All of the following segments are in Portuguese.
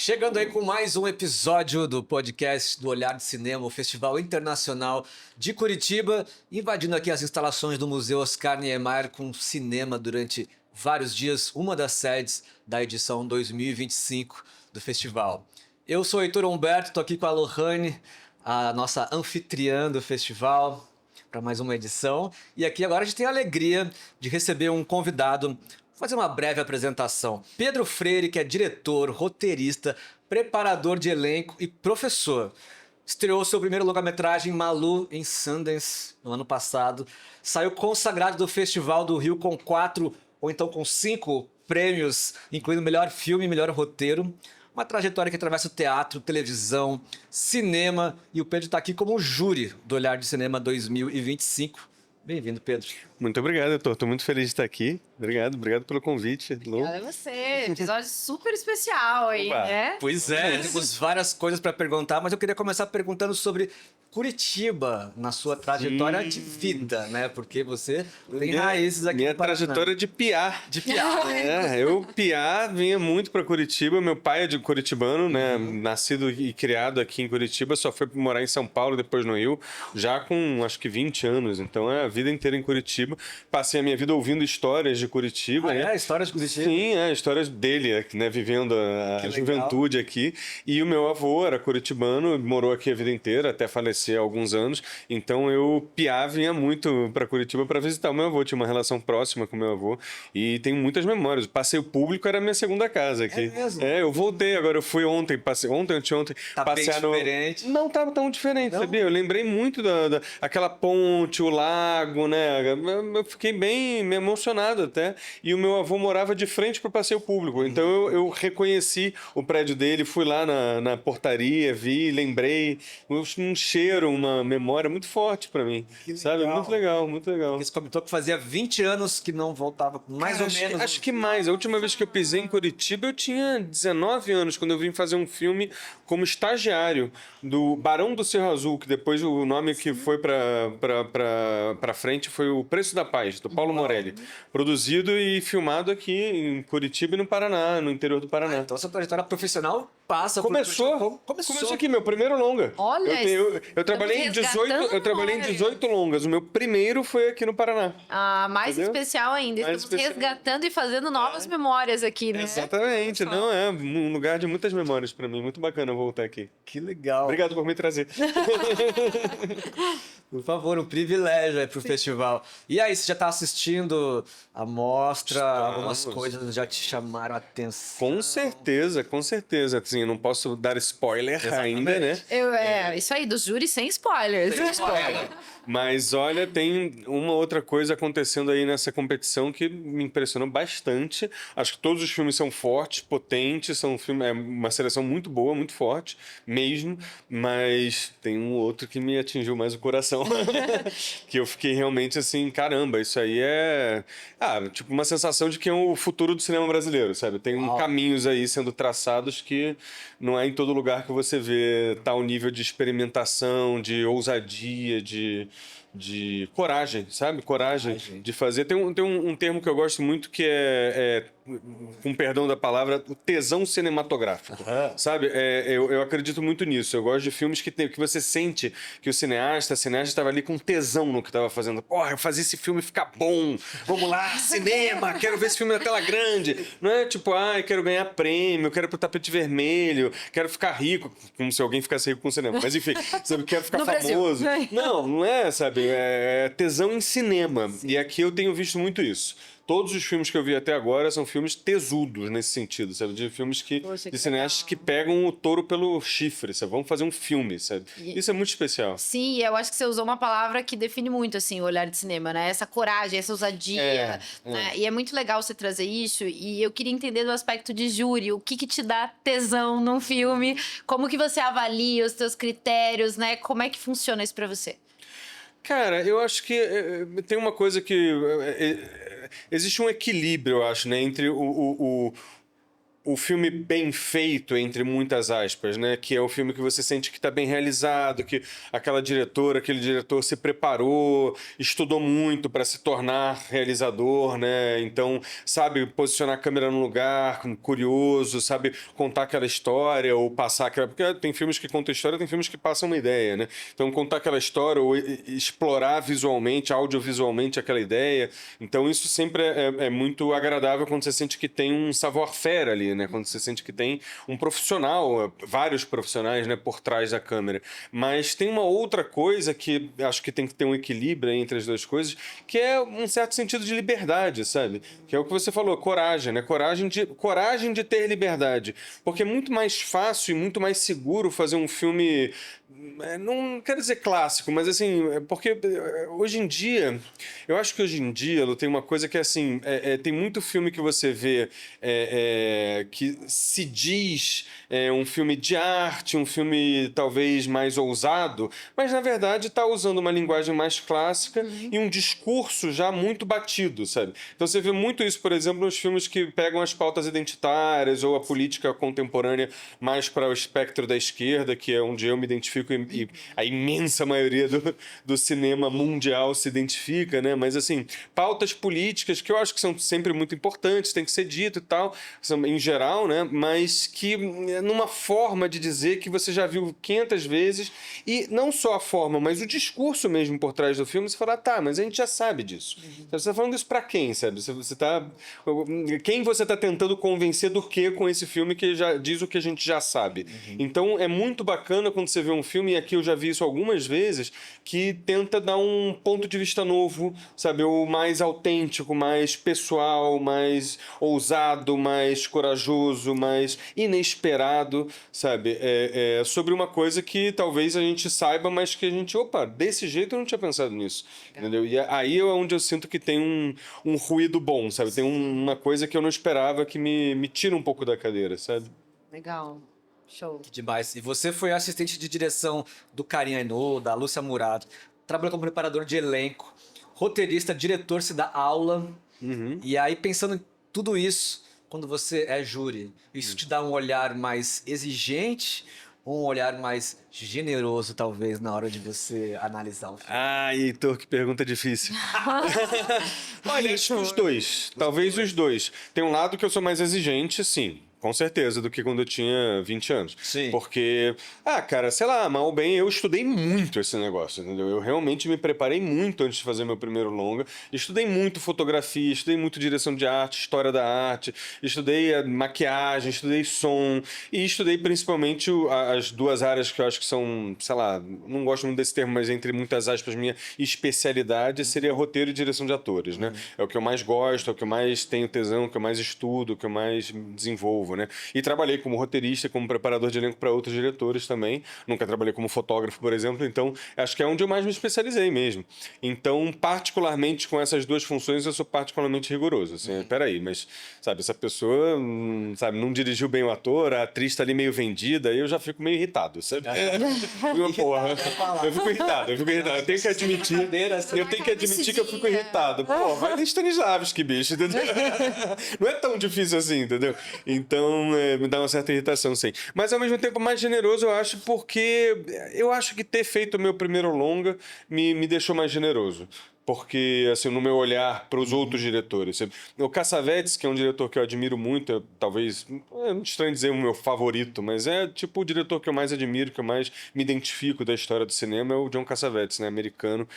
Chegando aí com mais um episódio do podcast do Olhar de Cinema, o Festival Internacional de Curitiba, invadindo aqui as instalações do Museu Oscar Niemeyer com cinema durante vários dias, uma das sedes da edição 2025 do festival. Eu sou o Heitor Humberto, estou aqui com a Lohane, a nossa anfitriã do festival, para mais uma edição. E aqui agora a gente tem a alegria de receber um convidado. Vou fazer uma breve apresentação. Pedro Freire, que é diretor, roteirista, preparador de elenco e professor. Estreou seu primeiro longa-metragem Malu em Sundance no ano passado. Saiu consagrado do Festival do Rio com 4 ou então com 5 prêmios, incluindo melhor filme e melhor roteiro. Uma trajetória que atravessa o teatro, televisão, cinema, e o Pedro está aqui como júri do Olhar de Cinema 2025. Bem-vindo, Pedro. Muito obrigado, Heitor. Estou muito feliz de estar aqui. Obrigado pelo convite. Obrigada a você. Episódio super especial aí, né? Pois é, temos várias coisas para perguntar, mas eu queria começar perguntando sobre Curitiba, na sua trajetória de vida, né? Porque você tem raízes aqui Minha no Paraná. trajetória de piá. De piá. Eu piá, vinha muito para Curitiba. Meu pai é de curitibano, né? Nascido e criado aqui em Curitiba, só foi morar em São Paulo, depois no Rio, já com acho que 20 anos. Então é a vida inteira em Curitiba. Passei a minha vida ouvindo histórias de Curitiba. É, histórias de Curitiba? Sim, histórias dele, né? Vivendo a juventude aqui. E o meu avô era curitibano, morou aqui a vida inteira, até falecer há alguns anos. Então eu piá vinha muito para Curitiba para visitar o meu avô. Tinha uma relação próxima com o meu avô. E tenho muitas memórias. O passeio público era a minha segunda casa aqui. É mesmo? Eu voltei agora. Eu fui ontem, anteontem. Tá bem diferente. Não estava tão diferente, Não? sabia? Eu lembrei muito aquela ponte, o lago, né? Eu fiquei bem emocionado até. E o meu avô morava de frente para o passeio público. Então eu reconheci o prédio dele, fui lá na portaria, vi, lembrei. Um cheiro, uma memória muito forte para mim. Que sabe? legal. Muito legal, muito legal. Você comentou que fazia 20 anos que não voltava, mais ou menos. Acho que mais. A última vez que eu pisei em Curitiba, eu tinha 19 anos, quando eu vim fazer um filme como estagiário do Barão do Cerro Azul, que depois o nome que foi para frente foi O Preço da Paz, do Paulo Morelli. Produzido e filmado aqui em Curitiba e no Paraná, no interior do Paraná. Então essa trajetória profissional passa Começou aqui, meu primeiro longa. Olha, eu trabalhei em 18 longas. O meu primeiro foi aqui no Paraná. Mais Entendeu? especial ainda. Mais Estamos especial. resgatando e fazendo novas memórias aqui, né? Exatamente, não é um lugar de muitas memórias pra mim. Muito bacana voltar aqui. Que legal. Obrigado por me trazer. Por favor, um privilégio aí pro festival. E aí, você já tá assistindo a mostra? Algumas coisas já te chamaram a atenção? Com certeza, com certeza. Assim, eu não posso dar spoiler ainda, né? Isso aí, dos júris sem spoilers. Mas olha, tem uma outra coisa acontecendo aí nessa competição que me impressionou bastante. Acho que todos os filmes são fortes, potentes, é uma seleção muito boa, muito forte mesmo, mas tem um outro que me atingiu mais o coração. Que eu fiquei realmente assim, caramba, isso aí é tipo uma sensação de que é o futuro do cinema brasileiro, sabe? Tem caminhos aí sendo traçados que não é em todo lugar que você vê tal nível de experimentação, de ousadia, de coragem, sabe? Coragem de fazer. Tem um termo que eu gosto muito que com perdão da palavra, o tesão cinematográfico, sabe? Eu acredito muito nisso. Eu gosto de filmes que você sente que a cineasta estava ali com tesão no que estava fazendo. Eu fazer esse filme ficar bom. Vamos lá, cinema, quero ver esse filme na tela grande. Não é tipo, eu quero ganhar prêmio, eu quero ir pro tapete vermelho, quero ficar rico, como se alguém ficasse rico com o cinema. Mas enfim, sabe, quero ficar famoso. Não é, sabe? É tesão em cinema. E aqui eu tenho visto muito isso. Todos os filmes que eu vi até agora são filmes tesudos nesse sentido, sabe? De filmes de cineastas que pegam o touro pelo chifre, sabe? Vamos fazer um filme, sabe? Isso é muito especial. Sim, eu acho que você usou uma palavra que define muito, assim, o olhar de cinema, né? Essa coragem, essa ousadia, né? E é muito legal você trazer isso. E eu queria entender do aspecto de júri, o que te dá tesão num filme, como que você avalia os seus critérios, né? Como é que funciona isso pra você? Cara, eu acho que tem uma coisa que... existe um equilíbrio, eu acho, né? Entre o filme bem feito, entre muitas aspas, né? Que é o filme que você sente que está bem realizado, que aquela diretora, aquele diretor se preparou, estudou muito para se tornar realizador, né? Então, sabe posicionar a câmera no lugar, curioso, sabe contar aquela história ou passar aquela... Porque tem filmes que contam história, tem filmes que passam uma ideia, né? Então, contar aquela história ou explorar visualmente, audiovisualmente aquela ideia. Então, isso sempre é muito agradável quando você sente que tem um savoir-faire ali, né? Quando você sente que tem um profissional, vários profissionais, né, por trás da câmera. Mas tem uma outra coisa que acho que tem que ter um equilíbrio entre as duas coisas, que é um certo sentido de liberdade, sabe? Que é o que você falou, coragem, né? Coragem de ter liberdade. Porque é muito mais fácil e muito mais seguro fazer um filme... Não quero dizer clássico, mas assim, porque hoje em dia, eu acho que hoje em dia tem uma coisa que é assim, tem muito filme que você vê que se diz um filme de arte, um filme talvez mais ousado, mas na verdade está usando uma linguagem mais clássica e um discurso já muito batido, sabe? Então você vê muito isso, por exemplo, nos filmes que pegam as pautas identitárias ou a política contemporânea mais para o espectro da esquerda, que é onde eu me identifico e a imensa maioria do cinema mundial se identifica, né? Mas assim, pautas políticas que eu acho que são sempre muito importantes, tem que ser dito e tal, em geral, né? Mas que numa forma de dizer que você já viu 500 vezes e não só a forma, mas o discurso mesmo por trás do filme, você fala, tá, mas a gente já sabe disso. Você está falando isso pra quem, sabe? Quem você está tentando convencer do que com esse filme que já diz o que a gente já sabe? Então é muito bacana quando você vê um filme, e aqui eu já vi isso algumas vezes, que tenta dar um ponto de vista novo, sabe? O mais autêntico, mais pessoal, mais ousado, mais corajoso, mais inesperado, sabe? Sobre uma coisa que talvez a gente saiba, mas que a gente, opa, desse jeito eu não tinha pensado nisso, entendeu? E aí é onde eu sinto que tem um ruído bom, sabe? Tem uma coisa que eu não esperava que me tira um pouco da cadeira, sabe? Legal. Show. Que demais. E você foi assistente de direção do Karim Ainô, da Lúcia Murato. Trabalhou como preparador de elenco, roteirista, diretor, se dá aula. E aí, pensando em tudo isso, quando você é júri, isso te dá um olhar mais exigente ou um olhar mais generoso, talvez, na hora de você analisar o filme? Ah, Heitor, que pergunta difícil. Olha, acho que os dois. Talvez os dois. Tem um lado que eu sou mais exigente, sim. Com certeza, do que quando eu tinha 20 anos. Sim. Porque, cara, sei lá, mal ou bem, eu estudei muito esse negócio, entendeu? Eu realmente me preparei muito antes de fazer meu primeiro longa. Estudei muito fotografia, estudei muito direção de arte, história da arte, estudei maquiagem, estudei som e estudei principalmente as duas áreas que eu acho que são, sei lá, não gosto muito desse termo, mas entre muitas aspas, minha especialidade seria roteiro e direção de atores, né? É o que eu mais gosto, é o que eu mais tenho tesão, é o que eu mais estudo, é o que eu mais desenvolvo, né? E trabalhei como roteirista, como preparador de elenco para outros diretores também. Nunca trabalhei como fotógrafo, por exemplo, então acho que é onde eu mais me especializei mesmo. Então, particularmente com essas duas funções, eu sou particularmente rigoroso. Assim, peraí, mas, sabe, essa pessoa, sabe, não dirigiu bem o ator, a atriz tá ali meio vendida, aí eu já fico meio irritado, sabe? Porra, eu fico irritado. Eu tenho que admitir, que eu fico irritado. Pô, vai ler Stanislavski, bicho, entendeu? Não é tão difícil assim, entendeu? Então, me dá uma certa irritação, sim. Mas, ao mesmo tempo, mais generoso, eu acho, porque eu acho que ter feito o meu primeiro longa me deixou mais generoso. Porque, assim, no meu olhar para os outros diretores. O Cassavetes, que é um diretor que eu admiro muito, talvez, é muito estranho dizer o meu favorito, mas é tipo o diretor que eu mais admiro, que eu mais me identifico da história do cinema, é o John Cassavetes, né, americano.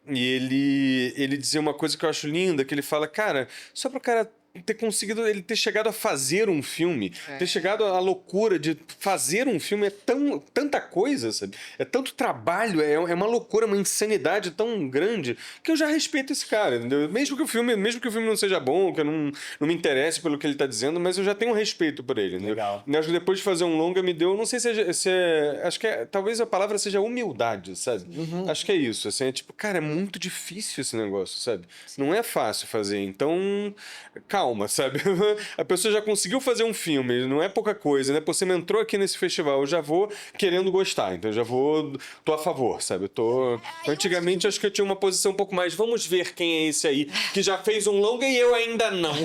E ele dizia uma coisa que eu acho linda, que ele fala, cara, só para o cara ter conseguido, ele ter chegado a fazer um filme, ter chegado à loucura de fazer um filme, tanta coisa, sabe? É tanto trabalho, é uma loucura, uma insanidade tão grande, que eu já respeito esse cara, entendeu? Mesmo que o filme não seja bom, que eu não me interesse pelo que ele tá dizendo, mas eu já tenho um respeito por ele, entendeu? Legal. E acho que depois de fazer um longa me deu, não sei acho que talvez a palavra seja humildade, sabe? Acho que é isso, assim, cara, é muito difícil esse negócio, sabe? Não é fácil fazer, então, calma, calma, sabe? A pessoa já conseguiu fazer um filme, não é pouca coisa, né? Pô, você me entrou aqui nesse festival, eu já vou querendo gostar, então eu já vou... Tô a favor, sabe? Antigamente, acho que eu tinha uma posição um pouco mais, vamos ver quem é esse aí, que já fez um longa e eu ainda não.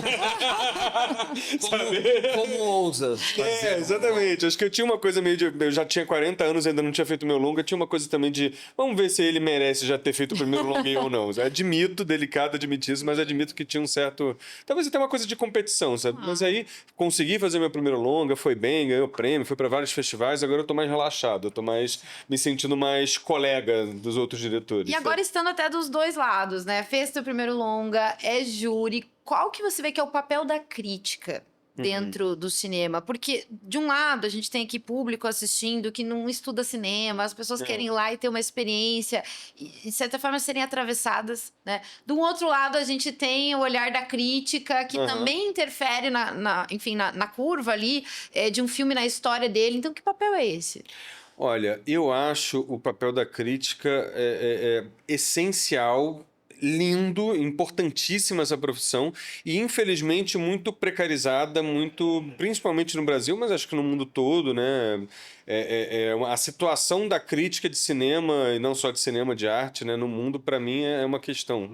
Como ousa fazer? Exatamente. Acho que eu tinha uma coisa meio de... Eu já tinha 40 anos, ainda não tinha feito meu longa, tinha uma coisa também de... Vamos ver se ele merece já ter feito o primeiro longa ou não. Admito, delicado admitir isso, mas admito que tinha um certo... Talvez até uma coisa de competição, sabe? Mas aí, consegui fazer meu primeiro longa, foi bem, ganhou prêmio, fui pra vários festivais, agora eu tô mais relaxado, eu tô mais... me sentindo mais colega dos outros diretores. E agora estando até dos dois lados, né? Fez seu primeiro longa, é júri. Qual que você vê que é o papel da crítica dentro do cinema? Porque, de um lado, a gente tem aqui público assistindo que não estuda cinema, as pessoas querem ir lá e ter uma experiência e, de certa forma, serem atravessadas, né? Do outro lado, a gente tem o olhar da crítica, que também interfere na curva ali de um filme, na história dele. Então, que papel é esse? Olha, eu acho o papel da crítica essencial, lindo, importantíssima essa profissão e infelizmente muito precarizada, principalmente no Brasil, mas acho que no mundo todo, né? A situação da crítica de cinema, e não só de cinema, de arte, né, no mundo, para mim, é uma questão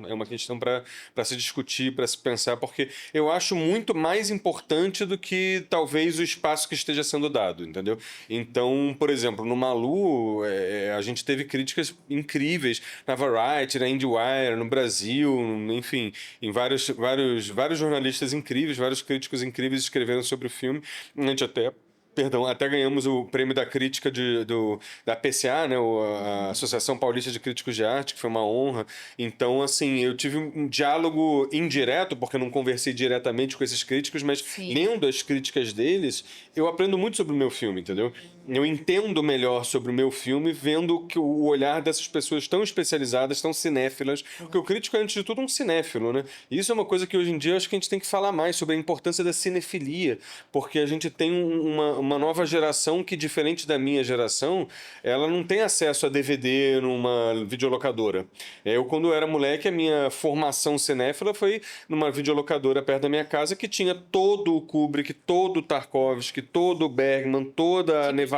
para se discutir, para se pensar, porque eu acho muito mais importante do que talvez o espaço que esteja sendo dado, entendeu? Então, por exemplo, no Malu, a gente teve críticas incríveis na Variety, na IndieWire, no Brasil, enfim, em vários jornalistas incríveis, vários críticos incríveis escreveram sobre o filme. A gente até ganhamos o prêmio da crítica da PCA, né, a Associação Paulista de Críticos de Arte, que foi uma honra. Então, assim, eu tive um diálogo indireto, porque eu não conversei diretamente com esses críticos, mas lendo as críticas deles, eu aprendo muito sobre o meu filme, entendeu? Eu entendo melhor sobre o meu filme vendo que o olhar dessas pessoas tão especializadas, tão cinéfilas, porque o crítico é, antes de tudo, um cinéfilo, né? E isso é uma coisa que hoje em dia eu acho que a gente tem que falar mais sobre a importância da cinefilia, porque a gente tem uma nova geração que, diferente da minha geração, ela não tem acesso a DVD numa videolocadora. Eu, quando eu era moleque, a minha formação cinéfila foi numa videolocadora perto da minha casa que tinha todo o Kubrick, todo o Tarkovsky, todo o Bergman, toda a Nevardar.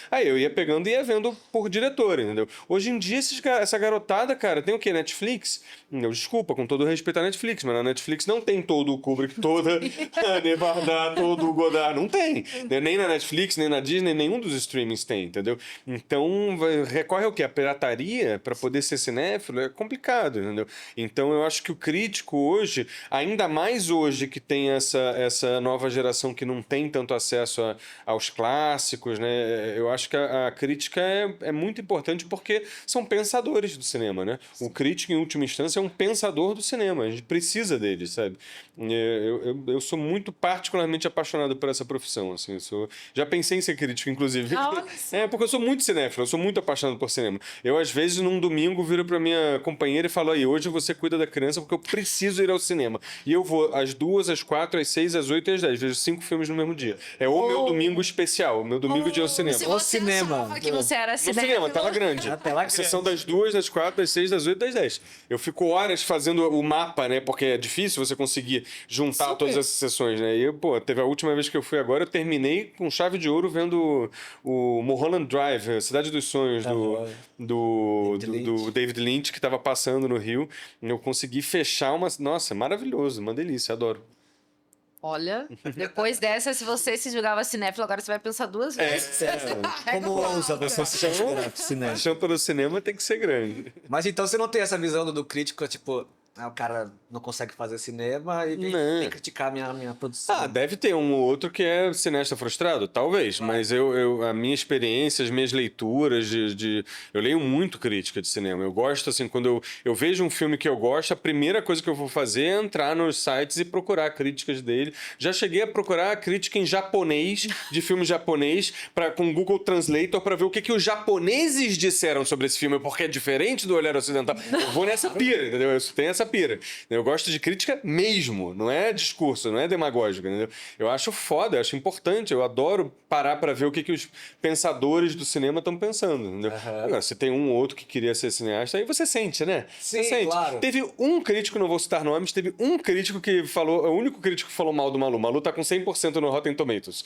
Aí eu ia pegando e ia vendo por diretor, entendeu? Hoje em dia, essa garotada, cara, tem o quê? Netflix? Desculpa, com todo respeito à Netflix, mas na Netflix não tem todo o Kubrick, toda a Nevardar, todo o Godard, não tem. Nem na Netflix, nem na Disney, nenhum dos streamings tem, entendeu? Então, recorre ao quê? A pirataria para poder ser cinéfilo é complicado, entendeu? Então, eu acho que o crítico hoje, ainda mais hoje que tem essa nova geração que não tem tanto acesso aos clássicos, né? Eu acho que a crítica é muito importante porque são pensadores do cinema, né? O crítico, em última instância, é um pensador do cinema. A gente precisa dele, sabe? Eu sou muito particularmente apaixonado por essa profissão, assim. Já pensei em ser crítico, inclusive. Porque eu sou muito cinéfilo, eu sou muito apaixonado por cinema. Eu, às vezes, num domingo, viro pra minha companheira e falo, aí, hoje você cuida da criança porque eu preciso ir ao cinema. E eu vou às 2, às 4, às 6, às 8 e às 10. Vejo 5 filmes no mesmo dia. É o meu domingo especial, o meu domingo de ir ao cinema. Se você achava que você era cinéfilo... No cinema, tela grande. A sessão das 2, das 4, das 6, das 8 e das 10. Eu fico horas fazendo o mapa, né? Porque é difícil você conseguir juntar todas essas sessões, né? E, teve a última vez que eu fui agora, eu terminei com chave de ouro vendo o Mulholland Drive, Cidade dos Sonhos, do David Lynch, que estava passando no Rio. Eu consegui fechar Nossa, maravilhoso, uma delícia, adoro. Olha, depois dessa, se você se julgava cinéfilo, agora você vai pensar 2 vezes. Como ousa você se chamar cinema? A chão pelo cinema tem que ser grande. Mas então você não tem essa visão do crítico, tipo... o cara não consegue fazer cinema e vem criticar a minha produção. Deve ter um ou outro que é cineasta frustrado, talvez. Mas a minha experiência, as minhas leituras eu leio muito crítica de cinema. Eu gosto, assim, quando eu vejo um filme que eu gosto, a primeira coisa que eu vou fazer é entrar nos sites e procurar críticas dele. Já cheguei a procurar crítica em japonês, de filme japonês, com o Google Translator, para ver o que os japoneses disseram sobre esse filme, porque é diferente do olhar ocidental. Eu vou nessa pira, entendeu? Eu tenho essa nessa pira. Eu gosto de crítica mesmo, não é discurso, não é demagógico, entendeu? Eu acho foda, eu acho importante, eu adoro parar pra ver o que os pensadores do cinema estão pensando, entendeu? Agora, se tem um ou outro que queria ser cineasta, aí você sente, né? Sim, Você sente. claro. Teve um crítico, não vou citar nomes, teve um crítico que falou, é o único crítico que falou mal do Malu. Malu tá com 100% no Rotten Tomatoes,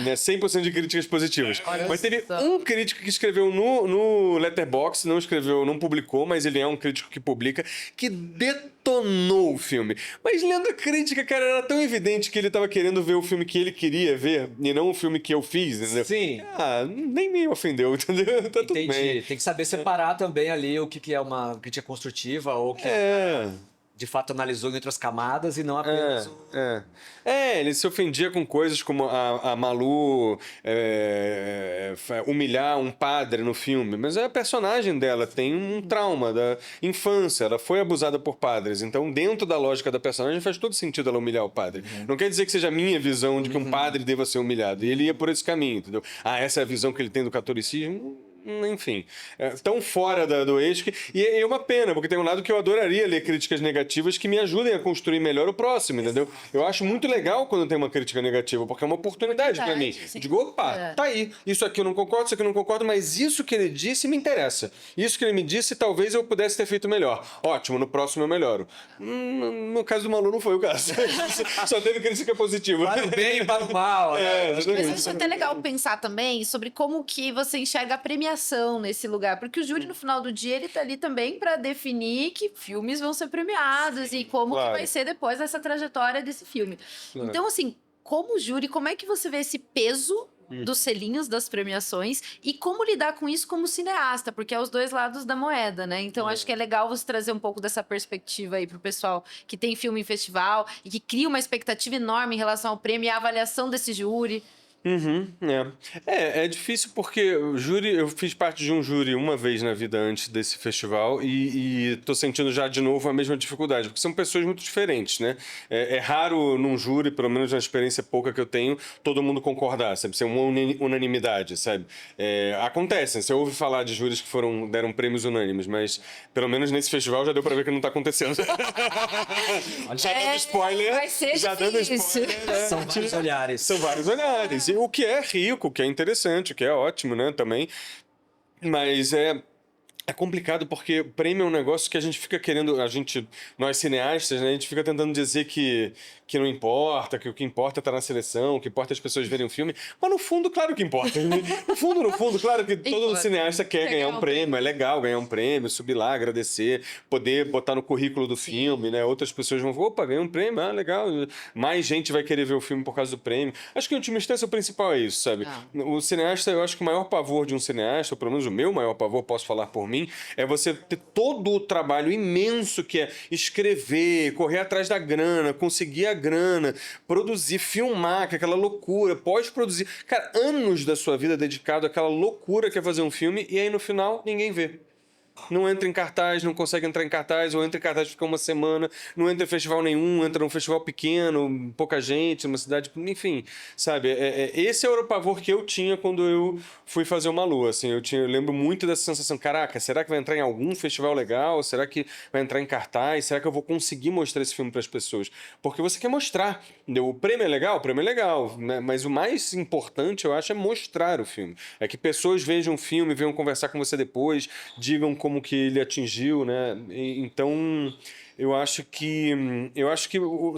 né? 100% de críticas positivas. Mas teve um crítico que escreveu no Letterboxd, não publicou, mas ele é um crítico que publica, que detonou o filme. Mas lendo a crítica, cara, era tão evidente que ele tava querendo ver o filme que ele queria ver e não o filme que eu fiz, entendeu? Sim. Ah, nem me ofendeu, entendeu? Tá tudo Entendi. bem. Tem que saber separar também ali o que é uma crítica construtiva ou que de fato analisou em outras camadas e não apenas Ele se ofendia com coisas como a Malu humilhar um padre no filme, mas a personagem dela tem um trauma da infância, ela foi abusada por padres, então dentro da lógica da personagem faz todo sentido ela humilhar o padre. Não quer dizer que seja a minha visão de que um padre deva ser humilhado, e ele ia por esse caminho, entendeu? Essa é a visão que ele tem do catolicismo. Enfim, tão fora do eixo e é uma pena, porque tem um lado que eu adoraria ler críticas negativas que me ajudem a construir melhor o próximo, entendeu? Eu acho muito legal quando tem uma crítica negativa, porque é uma oportunidade pra mim. Sim. Digo, opa, tá aí, isso aqui eu não concordo, isso aqui eu não concordo, mas isso que ele disse me interessa. Isso que ele me disse, talvez eu pudesse ter feito melhor. Ótimo, no próximo eu melhoro. No caso do Malu não foi o caso. Só teve crítica positiva. para o bem e para o mal. Mas acho até legal pensar também sobre como que você enxerga a premiação nesse lugar, porque o júri no final do dia ele tá ali também para definir que filmes vão ser premiados e como que vai ser depois essa trajetória desse filme. Então, assim, como júri, como é que você vê esse peso dos selinhos das premiações e como lidar com isso como cineasta, porque é os dois lados da moeda, né? Então acho que é legal você trazer um pouco dessa perspectiva aí pro pessoal que tem filme em festival e que cria uma expectativa enorme em relação ao prêmio e à avaliação desse júri. É difícil porque o júri, eu fiz parte de um júri uma vez na vida antes desse festival e tô sentindo já de novo a mesma dificuldade, porque são pessoas muito diferentes, né? É raro num júri, pelo menos na experiência pouca que eu tenho, todo mundo concordar, sabe? Ser uma unanimidade, sabe? Acontece, você ouve falar de júris que deram prêmios unânimes, mas pelo menos nesse festival já deu pra ver que não tá acontecendo. Já dando spoiler. Vai ser já difícil. dando spoiler. São vários olhares. São vários olhares. O que é rico, o que é interessante, o que é ótimo, né, também. Mas é complicado porque o prêmio é um negócio que a gente fica querendo, nós cineastas, né, a gente fica tentando dizer que não importa, que o que importa tá na seleção, o que importa é as pessoas verem o filme, mas no fundo, claro que importa. No fundo, claro que todo cineasta quer ganhar um prêmio, é legal ganhar um prêmio, subir lá, agradecer, poder botar no currículo do filme, né, outras pessoas vão, opa, ganhei um prêmio, legal, mais gente vai querer ver o filme por causa do prêmio. Acho que em última instância o principal é isso, sabe? O cineasta, eu acho que o maior pavor de um cineasta, ou pelo menos o meu maior pavor, posso falar por mim, é você ter todo o trabalho imenso que é escrever, correr atrás da grana, conseguir a grana, produzir, filmar, que é aquela loucura, pós-produzir. Cara, anos da sua vida dedicado àquela loucura que é fazer um filme e aí no final ninguém vê. Não entra em cartaz, não consegue entrar em cartaz, ou entra em cartaz fica uma semana, não entra em festival nenhum, entra num festival pequeno, pouca gente, numa cidade, enfim, sabe? Esse era o pavor que eu tinha quando eu fui fazer o Malu, assim, eu lembro muito dessa sensação, caraca, será que vai entrar em algum festival legal? Será que vai entrar em cartaz? Será que eu vou conseguir mostrar esse filme para as pessoas? Porque você quer mostrar, entendeu? O prêmio é legal, né? Mas o mais importante, eu acho, é mostrar o filme. É que pessoas vejam o filme, venham conversar com você depois, digam como que ele atingiu, né? Então, eu acho que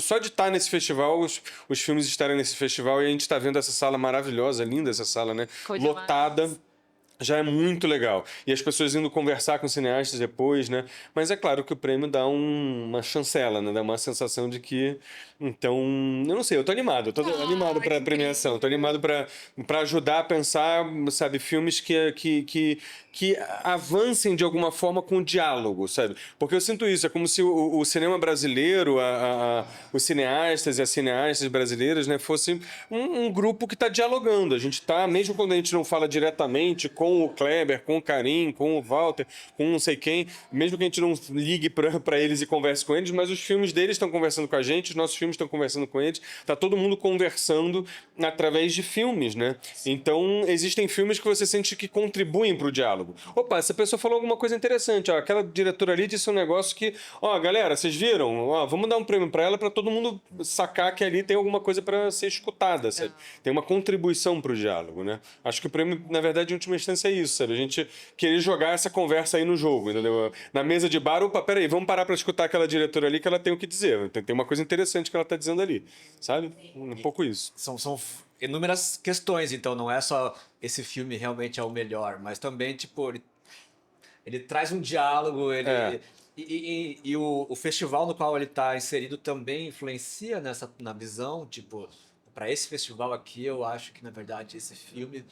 só de estar nesse festival, os filmes estarem nesse festival e a gente está vendo essa sala maravilhosa, linda essa sala, né? Lotada. Já é muito legal. E as pessoas indo conversar com cineastas depois, né? Mas é claro que o prêmio dá uma chancela, né? Dá uma sensação de que... Então, eu não sei, eu tô animado. Eu tô animado pra premiação. Tô animado pra ajudar a pensar, sabe? Filmes que avancem de alguma forma com o diálogo, sabe? Porque eu sinto isso. É como se o cinema brasileiro, os cineastas e as cineastas brasileiras, né? Fosse um grupo que tá dialogando. A gente tá, mesmo quando a gente não fala diretamente com com o Kleber, com o Karim, com o Walter, com não sei quem, mesmo que a gente não ligue para eles e converse com eles, mas os filmes deles estão conversando com a gente, os nossos filmes estão conversando com eles, tá todo mundo conversando através de filmes, né? Então, existem filmes que você sente que contribuem para o diálogo. Opa, essa pessoa falou alguma coisa interessante, ó, aquela diretora ali disse um negócio que, ó, galera, vocês viram? Ó, vamos dar um prêmio para ela para todo mundo sacar que ali tem alguma coisa para ser escutada, sabe? Tem uma contribuição para o diálogo, né? Acho que o prêmio, na verdade, em última instância é isso, sabe? A gente querer jogar essa conversa aí no jogo, entendeu? Na mesa de bar, opa, peraí, vamos parar para escutar aquela diretora ali que ela tem o que dizer. Tem uma coisa interessante que ela tá dizendo ali, sabe? Um pouco isso. São inúmeras questões, então não é só esse filme realmente é o melhor, mas também, tipo, ele traz um diálogo, e o festival no qual ele está inserido também influencia na visão, tipo, para esse festival aqui, eu acho que, na verdade, esse filme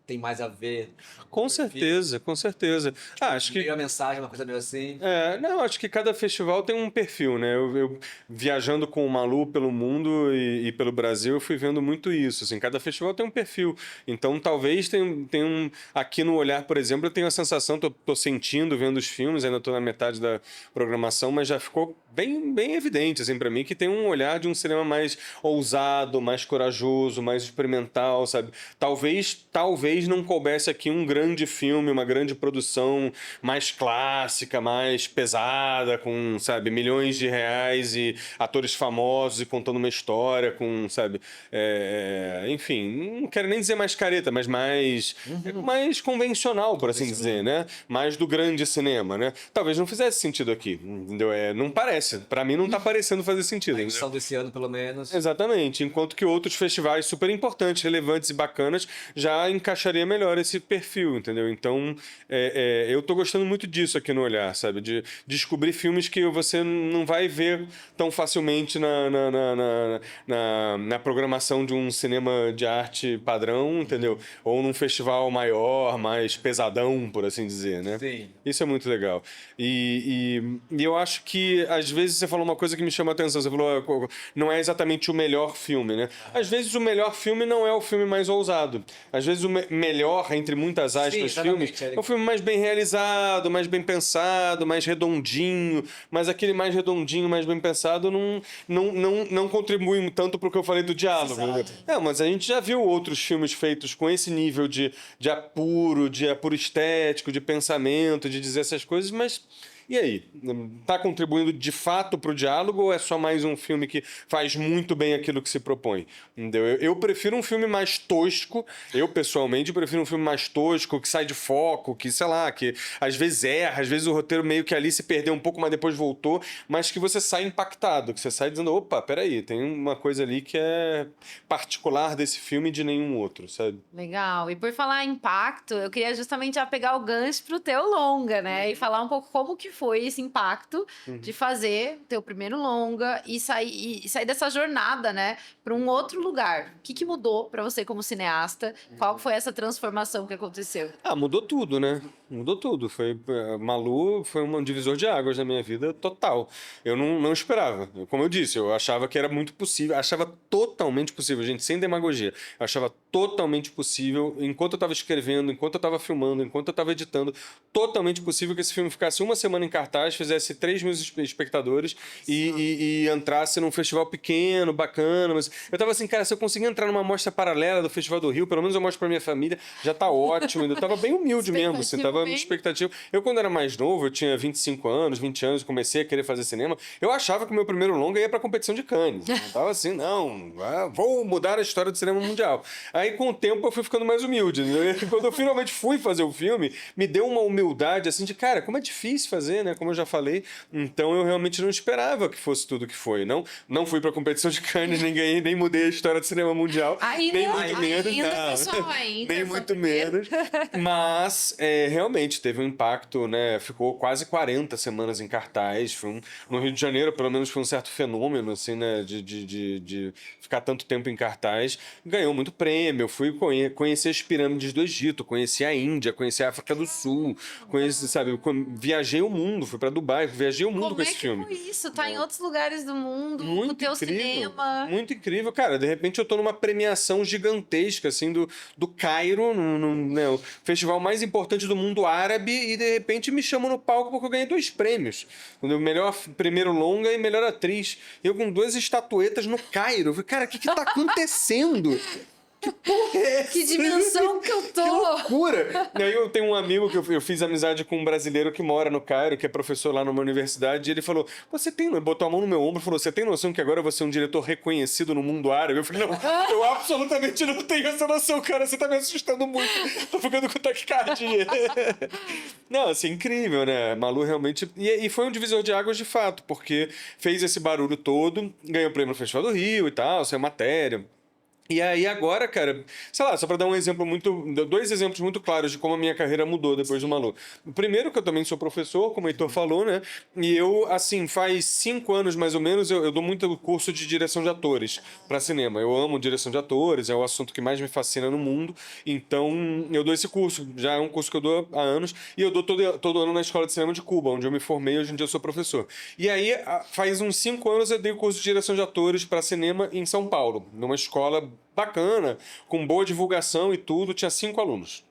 tem mais a ver. Com certeza, com certeza. Acho que Meio a mensagem, uma coisa meio assim. não, acho que cada festival tem um perfil, né? Eu viajando com o Malu pelo mundo e pelo Brasil, eu fui vendo muito isso. Assim, cada festival tem um perfil. Então, talvez tenha um. Aqui no Olhar, por exemplo, eu tenho a sensação, tô sentindo, vendo os filmes, ainda tô na metade da programação, mas já ficou bem evidente, assim, para mim, que tem um olhar de um cinema mais ousado, mais corajoso, mais experimental, sabe? Talvez não coubesse aqui um grande filme, uma grande produção mais clássica, mais pesada, com, sabe, milhões de reais e atores famosos e contando uma história com, sabe, enfim, não quero nem dizer mais careta, mas mais convencional, por assim dizer, né? Mais do grande cinema, né? Talvez não fizesse sentido aqui, entendeu? Não parece. Pra mim não tá parecendo fazer sentido. A edição desse ano, pelo menos. Exatamente. Enquanto que outros festivais super importantes, relevantes e bacanas já encaixaria melhor esse perfil, entendeu? Então, eu tô gostando muito disso aqui no Olhar, sabe? De descobrir filmes que você não vai ver tão facilmente na programação de um cinema de arte padrão, entendeu? Ou num festival maior, mais pesadão, por assim dizer, né? Sim. Isso é muito legal. E eu acho que, às vezes, você falou uma coisa que me chama a atenção. Você falou, não é exatamente o melhor filme, né? Às vezes, o melhor filme não é o filme mais ousado. Às vezes, o melhor, entre muitas aspas, filmes, é um filme mais bem realizado, mais bem pensado, mais redondinho. Mas aquele mais redondinho, mais bem pensado, não contribui tanto para o que eu falei do diálogo. Né? Mas a gente já viu outros filmes feitos com esse nível de apuro estético, de pensamento, de dizer essas coisas, mas e aí? Tá contribuindo de fato para o diálogo ou é só mais um filme que faz muito bem aquilo que se propõe? Entendeu? Eu prefiro um filme mais tosco, eu pessoalmente prefiro um filme mais tosco, que sai de foco, que sei lá, que às vezes erra, às vezes o roteiro meio que ali se perdeu um pouco, mas depois voltou, mas que você sai impactado, que você sai dizendo, opa, peraí, tem uma coisa ali que é particular desse filme e de nenhum outro, sabe? Legal. E por falar em impacto, eu queria justamente já pegar o gancho pro teu longa, né? E falar um pouco como que foi esse impacto de fazer teu primeiro longa e sair dessa jornada, né, para um outro lugar. O que mudou para você como cineasta? Qual foi essa transformação que aconteceu? Mudou tudo, né? Mudou tudo. Malu foi um divisor de águas na minha vida total. Eu não esperava. Como eu disse, eu achava que era muito possível, achava totalmente possível, gente, sem demagogia. Eu achava totalmente possível, enquanto eu estava escrevendo, enquanto eu estava filmando, enquanto eu estava editando, totalmente possível que esse filme ficasse uma semana em cartaz, fizesse 3 mil espectadores e entrasse num festival pequeno, bacana. Mas eu tava assim, cara, se eu conseguir entrar numa mostra paralela do Festival do Rio, pelo menos eu mostro pra minha família, já tá ótimo. Eu tava bem humilde mesmo, assim, tava expectativa. Eu, quando era mais novo, eu tinha 25 anos, 20 anos, comecei a querer fazer cinema, eu achava que o meu primeiro longa ia pra competição de Cannes. Eu tava assim, não, vou mudar a história do cinema mundial. Aí, com o tempo, eu fui ficando mais humilde. E quando eu finalmente fui fazer o filme, me deu uma humildade, assim, de, cara, como é difícil fazer, né? Como eu já falei. Então, eu realmente não esperava que fosse tudo que foi. Não fui pra competição de Cannes, nem ganhei, nem mudei a história do cinema mundial. Nem muito menos. Pessoal, ainda nem muito menos. Mas, realmente, realmente teve um impacto, né? Ficou quase 40 semanas em cartaz. No Rio de Janeiro, pelo menos, foi um certo fenômeno, assim, né? De ficar tanto tempo em cartaz. Ganhou muito prêmio. Eu fui conhecer as pirâmides do Egito, conheci a Índia, conheci a África do Sul, conheci, sabe? Viajei o mundo, fui para Dubai, viajei o mundo com esse filme. Como é que foi isso? Tá em outros lugares do mundo, Muito o teu incrível, cinema. muito incrível. Cara, de repente eu tô numa premiação gigantesca, assim, do Cairo, né, o festival mais importante do mundo árabe, e de repente me chamam no palco porque eu ganhei 2 prêmios. O melhor primeiro longa e melhor atriz. Eu com 2 estatuetas no Cairo. Eu falei, cara, o que tá acontecendo? Que porra é essa? Que dimensão que eu tô! Que loucura! E aí eu tenho um amigo que eu fiz amizade com um brasileiro que mora no Cairo, que é professor lá numa universidade, e ele falou, botou a mão no meu ombro e falou, você tem noção que agora você é um diretor reconhecido no mundo árabe? Eu falei, não, eu absolutamente não tenho essa noção, cara, você tá me assustando muito, tô ficando com taquicardia. Não, assim, incrível, né? Malu realmente... E foi um divisor de águas de fato, porque fez esse barulho todo, ganhou o prêmio no Festival do Rio e tal, saiu matéria... E aí agora, cara, sei lá, só pra dar um exemplo 2 exemplos muito claros de como a minha carreira mudou depois do Malu. O primeiro, que eu também sou professor, como o Heitor falou, né? E eu, assim, faz 5 anos mais ou menos, eu dou muito curso de direção de atores pra cinema. Eu amo direção de atores, é o assunto que mais me fascina no mundo. Então, eu dou esse curso, já é um curso que eu dou há anos, e eu dou todo ano na Escola de Cinema de Cuba, onde eu me formei, hoje em dia eu sou professor. E aí, faz uns 5 anos eu dei o curso de direção de atores pra cinema em São Paulo, numa escola bacana, com boa divulgação e tudo, tinha 5 alunos.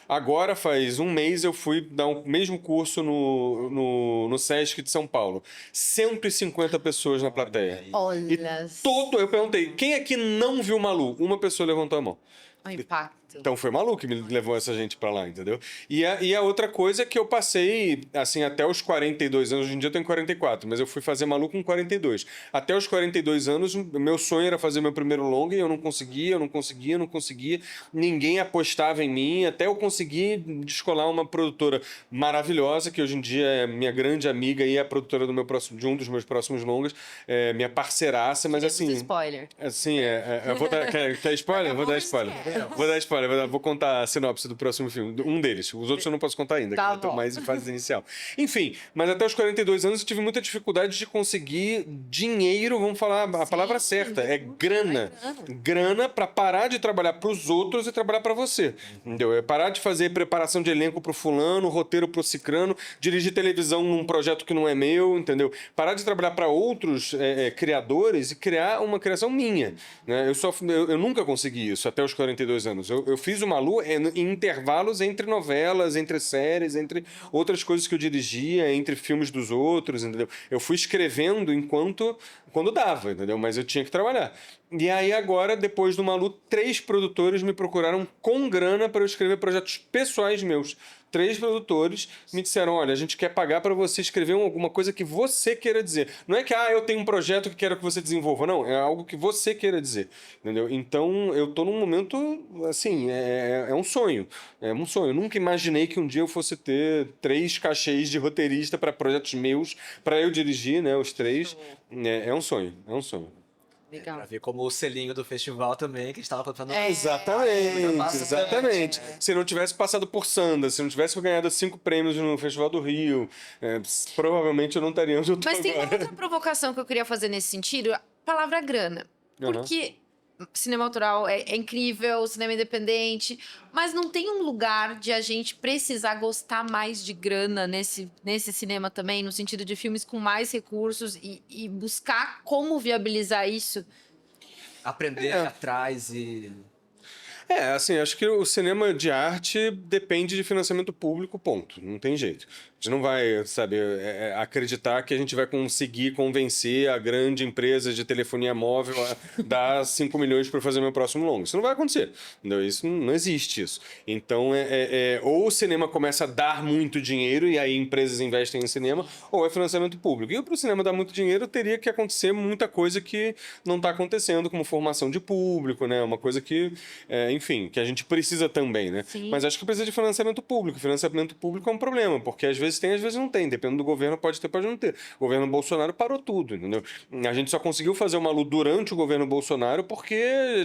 Agora, faz um mês, eu fui dar o mesmo curso no Sesc de São Paulo. 150 pessoas na plateia. Olha, Eu perguntei, quem aqui não viu Malu? Uma pessoa levantou a mão. o impacto. Então foi Malu que me levou essa gente pra lá, entendeu? E a outra coisa é que eu passei, assim, até os 42 anos, hoje em dia eu tenho 44, mas eu fui fazer Malu com 42. Até os 42 anos, o meu sonho era fazer meu primeiro longa e eu não conseguia. Ninguém apostava em mim, até eu conseguir descolar uma produtora maravilhosa, que hoje em dia é minha grande amiga e é a produtora de um dos meus próximos longas, minha parceiraça, mas assim... Spoiler. Assim, eu vou dar... Quer spoiler? Vou dar spoiler. Vou dar spoiler, vou contar a sinopse do próximo filme. Um deles. Os outros eu não posso contar ainda, Tá que eu tô bom. mais em fase inicial. Enfim, mas até os 42 anos eu tive muita dificuldade de conseguir dinheiro, vamos falar a palavra certa, é grana. Grana pra parar de trabalhar pros outros e trabalhar pra você. Entendeu? É parar de fazer preparação de elenco pro fulano, roteiro pro cicrano, dirigir televisão num projeto que não é meu, entendeu? Parar de trabalhar pra outros criadores e criar uma criação minha. Né? Eu nunca consegui isso até os 42 anos. Eu fiz o Malu em intervalos entre novelas, entre séries, entre outras coisas que eu dirigia, entre filmes dos outros, entendeu? Eu fui escrevendo quando dava, entendeu? Mas eu tinha que trabalhar. E aí agora, depois do Malu, 3 produtores me procuraram com grana para eu escrever projetos pessoais meus. 3 produtores me disseram, olha, a gente quer pagar para você escrever alguma coisa que você queira dizer. Não é que, eu tenho um projeto que quero que você desenvolva. Não, é algo que você queira dizer, entendeu? Então, eu tô num momento, assim, é um sonho. É um sonho. Eu nunca imaginei que um dia eu fosse ter 3 cachês de roteirista para projetos meus, para eu dirigir, né, os 3. É um sonho, é um sonho. Legal. Pra ver como o selinho do festival também, que a gente tava contando. Exatamente. Se não tivesse passado por Sanda, se não tivesse ganhado 5 prêmios no Festival do Rio, provavelmente eu não estaria onde eu tô Mas tem uma agora. outra provocação que eu queria fazer nesse sentido, a palavra grana. Porque cinema autoral é incrível, cinema independente, mas não tem um lugar de a gente precisar gostar mais de grana nesse cinema também, no sentido de filmes com mais recursos e buscar como viabilizar isso? Aprender atrás e... Assim, acho que o cinema de arte depende de financiamento público, ponto. Não tem jeito. A gente não vai, sabe, acreditar que a gente vai conseguir convencer a grande empresa de telefonia móvel a dar 5 milhões para fazer meu próximo longo. Isso não vai acontecer. Entendeu? Isso não existe isso. Então, ou o cinema começa a dar muito dinheiro e aí empresas investem em cinema, ou é financiamento público. E para o cinema dar muito dinheiro, teria que acontecer muita coisa que não está acontecendo, como formação de público, né? Uma coisa que, enfim, que a gente precisa também, né? Sim. Mas acho que precisa de financiamento público. Financiamento público é um problema, porque às vezes vezes tem, às vezes não tem. Dependendo do governo, pode ter, pode não ter. O governo Bolsonaro parou tudo, entendeu? A gente só conseguiu fazer o Malu durante o governo Bolsonaro porque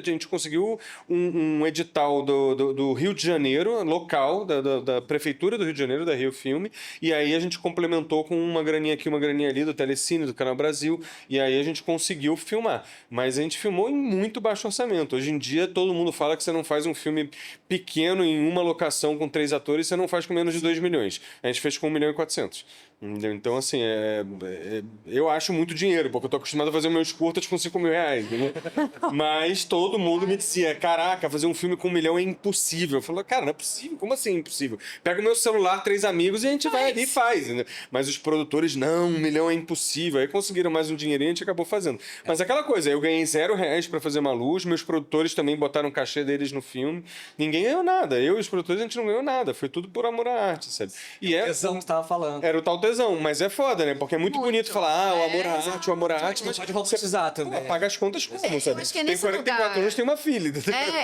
a gente conseguiu um edital do Rio de Janeiro, local, da Prefeitura do Rio de Janeiro, da Rio Filme, e aí a gente complementou com uma graninha aqui, uma graninha ali, do Telecine, do Canal Brasil, e aí a gente conseguiu filmar. Mas a gente filmou em muito baixo orçamento. Hoje em dia, todo mundo fala que você não faz um filme pequeno em uma locação com 3 atores, você não faz com menos de 2 milhões. A gente fez com 1.400.000. Entendeu? Então, assim, eu acho muito dinheiro, porque eu tô acostumado a fazer meus curtas com 5 mil reais. Entendeu? Mas todo mundo me dizia, caraca, fazer um filme com 1 milhão é impossível. Eu falei, cara, não é possível. Como assim impossível? Pega o meu celular, 3 amigos e a gente vai ali e faz. Entendeu? Mas os produtores, não, 1 milhão é impossível. Aí conseguiram mais um dinheirinho e a gente acabou fazendo. Mas aquela coisa, eu ganhei R$0 pra fazer Malu, os meus produtores também botaram o cachê deles no filme. Ninguém ganhou nada. Eu e os produtores, a gente não ganhou nada. Foi tudo por amor à arte, sabe? E Tesão que você tava falando. era o tal tesão, mas é foda, né? Porque é muito bonito falar, o amor à arte, o amor à arte. Mas pode romantizar também. Paga as contas como, sabe? acho que é Tem nesse 44 lugar. anos, tem uma filha.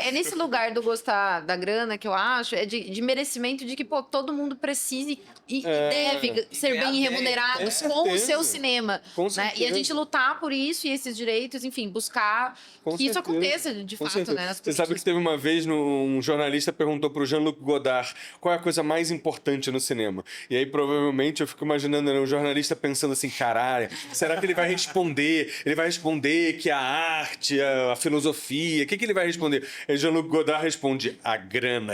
É nesse lugar do gostar da grana que eu acho, é de merecimento de que, pô, todo mundo precisa e deve ser ganhar bem bem, remunerado com com o certeza. seu cinema. Com Né? certeza. E a gente lutar por isso e esses direitos, enfim, buscar Com que isso certeza. aconteça de Com fato, certeza. né? nas Você sabe que teve uma vez um jornalista perguntou pro Jean-Luc Godard qual é a coisa mais importante no cinema. E aí, provavelmente, eu fico imaginando, né, um jornalista pensando assim, caralho, será que ele vai responder? Ele vai responder que a arte, a filosofia, o que ele vai responder? E Jean-Luc Godard responde, a grana.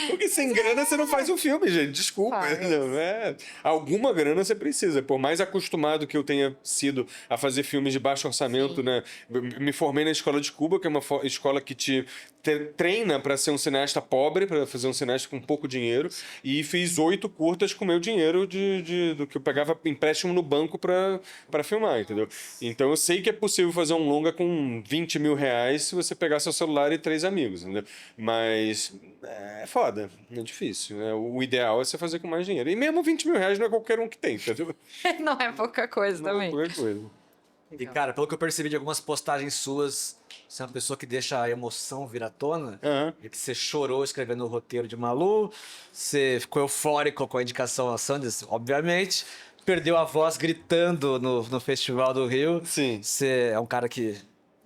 Porque sem grana você não faz um filme, gente. Desculpa. Faz. Não, alguma grana você precisa. Por mais acostumado que eu tenha sido a fazer filmes de baixo orçamento, né? Me formei na Escola de Cuba, que é uma escola que te treina para ser um cineasta pobre, para fazer um cineasta com pouco dinheiro, e fiz 8 curtas com meu dinheiro do que eu pegava empréstimo no banco para filmar, entendeu? Então eu sei que é possível fazer um longa com 20 mil reais se você pegar seu celular e 3 amigos, entendeu? Mas é foda, é difícil, né? O ideal é você fazer com mais dinheiro. E mesmo 20 mil reais não é qualquer um que tem, entendeu? Não é pouca coisa Não é também. qualquer coisa. E, cara, pelo que eu percebi de algumas postagens suas, você é uma pessoa que deixa a emoção vir à tona. Aham. E que você chorou escrevendo o roteiro de Malu, você ficou eufórico com a indicação a Sundance, obviamente. Perdeu a voz gritando no Festival do Rio. Sim. Você é um cara que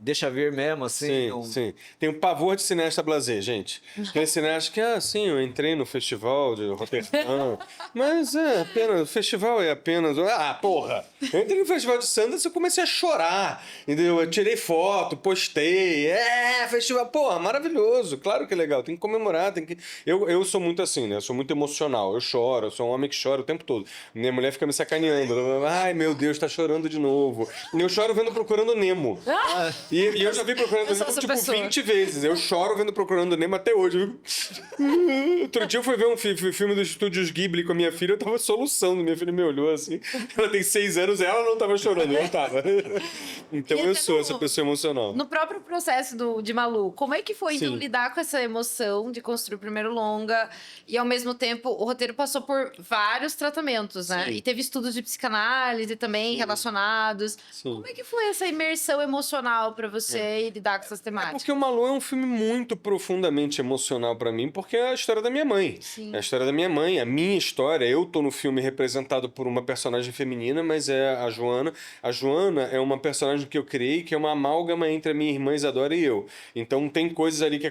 deixa vir mesmo, assim. Sim, sim. Tem um pavor de cineasta blasé, gente. Aquele cineasta que, sim, eu entrei no festival de Roterdã, mas o festival é apenas... Ah, porra! Eu entrei no festival de Sundance e eu comecei a chorar, entendeu? Eu tirei foto, postei, festival, porra, maravilhoso, claro que é legal, tem que comemorar, tem que... Eu sou muito assim, né? Eu sou muito emocional, eu choro, eu sou um homem que chora o tempo todo. Minha mulher fica me sacaneando, ai, meu Deus, tá chorando de novo. Eu choro vendo Procurando Nemo. E eu já vi Procurando Eu sou Nemo, essa tipo, pessoa. 20 vezes. Eu choro vendo Procurando Nemo até hoje. Outro dia eu fui ver um filme dos estúdios Ghibli com a minha filha, eu tava soluçando. Minha filha me olhou assim. Ela tem 6 anos, ela não tava chorando, eu tava. Então E eu até sou essa pessoa emocional. No próprio processo de Malu, como é que foi então, Sim. lidar com essa emoção de construir o primeiro longa e ao mesmo tempo o roteiro passou por vários tratamentos, né? Sim. E teve estudos de psicanálise também relacionados. Sim. Como é que foi essa imersão emocional pra você e lidar com essas temáticas? Porque o Malu é um filme muito profundamente emocional pra mim, porque é a história da minha mãe. Sim. É a história da minha mãe, a minha história. Eu tô no filme representado por uma personagem feminina, mas é a Joana. A Joana é uma personagem que eu criei, que é uma amálgama entre a minha irmã Isadora e eu. Então tem coisas ali que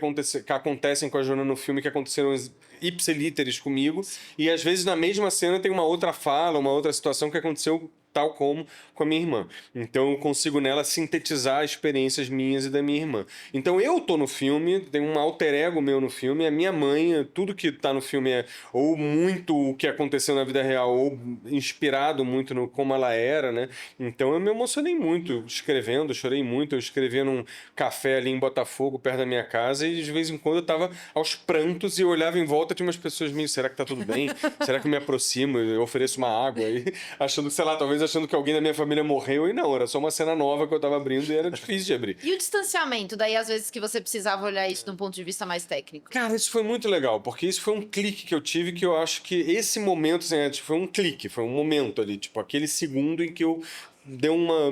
acontecem com a Joana no filme que aconteceram ipsilíteres comigo. E às vezes na mesma cena tem uma outra fala, uma outra situação que aconteceu tal como com a minha irmã. Então eu consigo nela sintetizar experiências minhas e da minha irmã. Então eu tô no filme, tem um alter ego meu no filme, a minha mãe, tudo que tá no filme é ou muito o que aconteceu na vida real, ou inspirado muito no como ela era, né? Então eu me emocionei muito escrevendo, chorei muito. Eu escrevia num café ali em Botafogo, perto da minha casa, e de vez em quando eu tava aos prantos e eu olhava em volta, tinha umas pessoas meio, será que tá tudo bem? Será que eu me aproximo? Eu ofereço uma água aí, achando, sei lá, talvez achando que alguém da minha família morreu, e não, era só uma cena nova que eu tava abrindo e era difícil de abrir. E o distanciamento, daí às vezes que você precisava olhar isso de um ponto de vista mais técnico? Cara, isso foi muito legal, porque isso foi um clique que eu tive, que eu acho que esse momento, assim, foi um clique, foi um momento ali, tipo, aquele segundo em que eu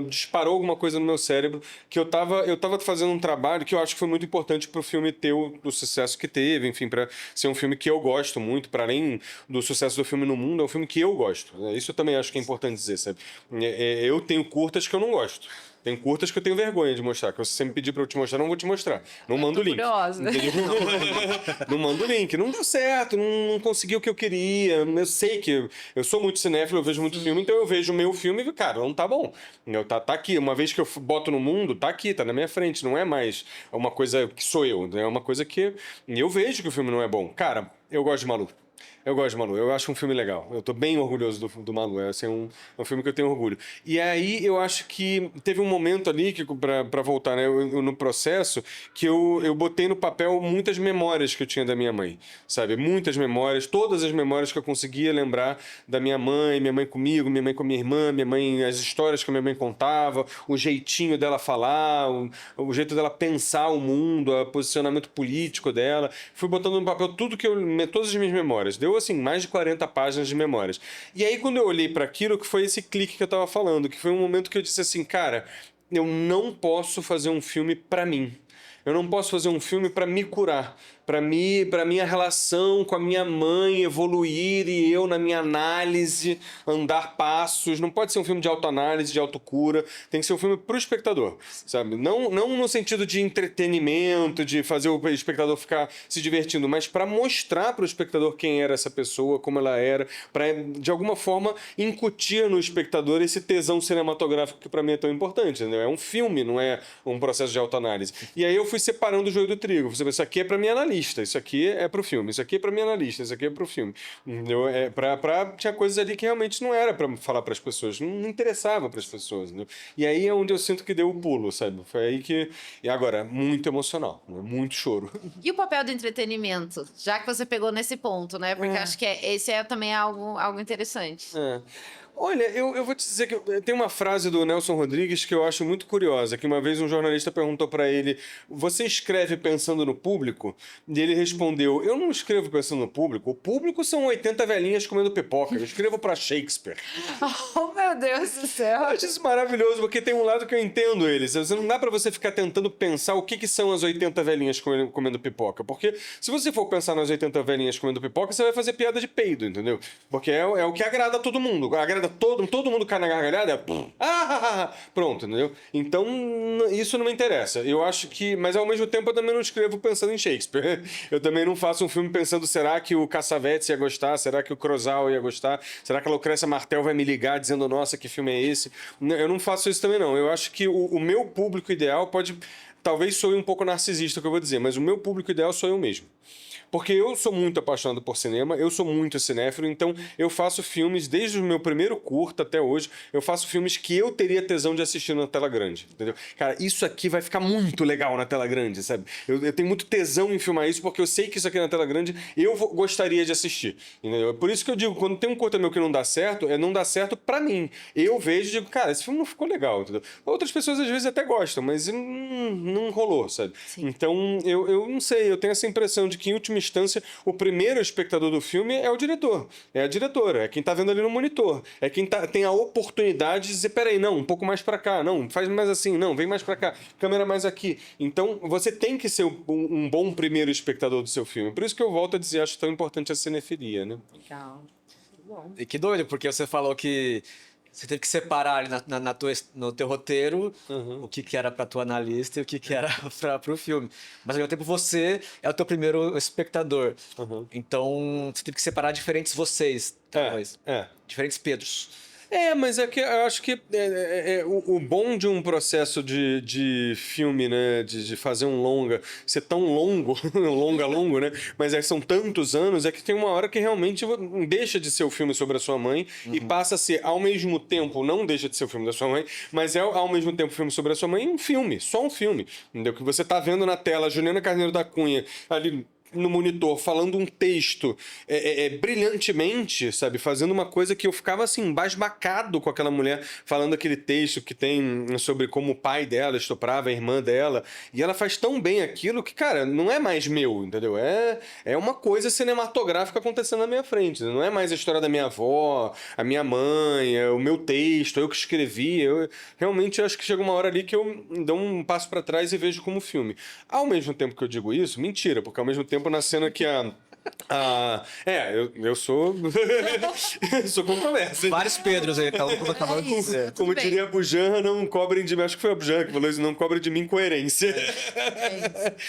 disparou alguma coisa no meu cérebro, que eu tava fazendo um trabalho que eu acho que foi muito importante pro filme ter o sucesso que teve, enfim, para ser um filme que eu gosto muito, para além do sucesso do filme no mundo, é um filme que eu gosto. Isso eu também acho que é importante dizer, sabe? Eu tenho curtas que eu não gosto. Tem curtas que eu tenho vergonha de mostrar, que você me pedir pra eu te mostrar, eu não vou te mostrar. Não mando o link. Curiosa. Não mando o link. Não deu certo, não consegui o que eu queria. Eu sei que eu sou muito cinéfilo, eu vejo muito filme, então eu vejo o meu filme e, cara, não tá bom. Tá aqui. Uma vez que eu boto no mundo, tá aqui, tá na minha frente. Não é mais uma coisa que sou eu. É uma coisa que eu vejo que o filme não é bom. Cara, eu gosto de Malu. Eu gosto de Malu, eu acho um filme legal. Eu tô bem orgulhoso do Malu, é assim, um filme que eu tenho orgulho. E aí eu acho que teve um momento ali, que pra voltar, né, no processo, que eu botei no papel muitas memórias que eu tinha da minha mãe, sabe? Muitas memórias, todas as memórias que eu conseguia lembrar da minha mãe comigo, minha mãe com minha irmã, minha mãe, as histórias que a minha mãe contava, o jeitinho dela falar, o jeito dela pensar o mundo, o posicionamento político dela. Fui botando no papel todas as minhas memórias. Deu assim, mais de 40 páginas de memórias. E aí, quando eu olhei para aquilo, que foi esse clique que eu tava falando, que foi um momento que eu disse assim, cara, eu não posso fazer um filme para mim. Eu não posso fazer um filme para me curar, para minha relação com a minha mãe evoluir e eu, na minha análise, andar passos. Não pode ser um filme de autoanálise, de autocura. Tem que ser um filme para o espectador, sabe? Não no sentido de entretenimento, de fazer o espectador ficar se divertindo, mas para mostrar para o espectador quem era essa pessoa, como ela era, para, de alguma forma, incutir no espectador esse tesão cinematográfico que para mim é tão importante. Entendeu? É um filme, não é um processo de autoanálise. E aí eu fui separando o joio do trigo. Isso aqui é para minha analista, isso aqui é pro filme, isso aqui é pra minha analista, isso aqui é pro filme. Entendeu? Tinha coisas ali que realmente não era pra falar pras pessoas, não interessava pras pessoas. Entendeu? E aí é onde eu sinto que deu o pulo, sabe? Foi aí que... E agora, muito emocional, né? Muito choro. E o papel do entretenimento? Já que você pegou nesse ponto, né? Porque acho que esse é também algo interessante. Olha, eu vou te dizer que tem uma frase do Nelson Rodrigues que eu acho muito curiosa, que uma vez um jornalista perguntou para ele, você escreve pensando no público? E ele respondeu, eu não escrevo pensando no público, o público são 80 velhinhas comendo pipoca, eu escrevo para Shakespeare. Oh, meu Deus do céu! Eu acho isso maravilhoso, porque tem um lado que eu entendo eles. Não dá pra você ficar tentando pensar o que são as 80 velhinhas comendo pipoca. Porque se você for pensar nas 80 velhinhas comendo pipoca, você vai fazer piada de peido, entendeu? Porque é o que agrada a todo mundo. Agrada todo mundo cai na gargalhada, pronto, entendeu? Então, isso não me interessa. Eu acho que... Mas ao mesmo tempo eu também não escrevo pensando em Shakespeare. Eu também não faço um filme pensando, será que o Cassavetes ia gostar? Será que o Crozal ia gostar? Será que a Lucrécia Martel vai me ligar dizendo, nossa, que filme é esse? Eu não faço isso também, não. Eu acho que o meu público ideal pode... Talvez soe um pouco narcisista o que eu vou dizer, mas o meu público ideal sou eu mesmo. Porque eu sou muito apaixonado por cinema, eu sou muito cinéfilo, então eu faço filmes, desde o meu primeiro curta até hoje, eu faço filmes que eu teria tesão de assistir na tela grande, entendeu? Cara, isso aqui vai ficar muito legal na tela grande, sabe? Eu tenho muito tesão em filmar isso, porque eu sei que isso aqui na tela grande gostaria de assistir, entendeu? Por isso que eu digo, quando tem um curta meu que não dá certo, não dá certo pra mim. Eu vejo e digo, cara, esse filme não ficou legal, entendeu? Outras pessoas às vezes até gostam, mas não rolou, sabe? Sim. Então, eu não sei, eu tenho essa impressão de que, em última instância, o primeiro espectador do filme é o diretor, é a diretora, é quem tá vendo ali no monitor, é quem tem a oportunidade de dizer, peraí, não, um pouco mais pra cá, não, faz mais assim, não, vem mais pra cá, câmera mais aqui. Então, você tem que ser um bom primeiro espectador do seu filme. Por isso que eu volto a dizer, acho tão importante a cinefilia, né? Legal. Bom. E que doido, porque você falou que você teve que separar ali no teu roteiro o que era pra tua analista e o que era pro filme. Mas ao mesmo tempo você é o teu primeiro espectador. Então você teve que separar diferentes vocês, talvez. Diferentes Pedros. Mas é que eu acho que o bom de um processo de filme, né, de fazer um longa, ser tão longo, longo, né, mas são tantos anos, é que tem uma hora que realmente deixa de ser o filme sobre a sua mãe e passa a ser, ao mesmo tempo, não deixa de ser o filme da sua mãe, mas é ao mesmo tempo o filme sobre a sua mãe um filme, só um filme, entendeu? Que você tá vendo na tela, Juliana Carneiro da Cunha, ali no monitor falando um texto brilhantemente, sabe? Fazendo uma coisa que eu ficava assim, embasbacado com aquela mulher falando aquele texto que tem sobre como o pai dela estuprava a irmã dela. E ela faz tão bem aquilo que, cara, não é mais meu, entendeu? É uma coisa cinematográfica acontecendo na minha frente. Não é mais a história da minha avó, a minha mãe, o meu texto, eu que escrevi. Realmente acho que chega uma hora ali que eu dou um passo para trás e vejo como filme. Ao mesmo tempo que eu digo isso, mentira, porque ao mesmo tempo na cena que eu sou. sou controverso. Vários Pedros aí, acabou de dizer. Como diria a Bujan, não cobrem de mim. Acho que foi a Bujan que falou isso, não cobrem de mim incoerência.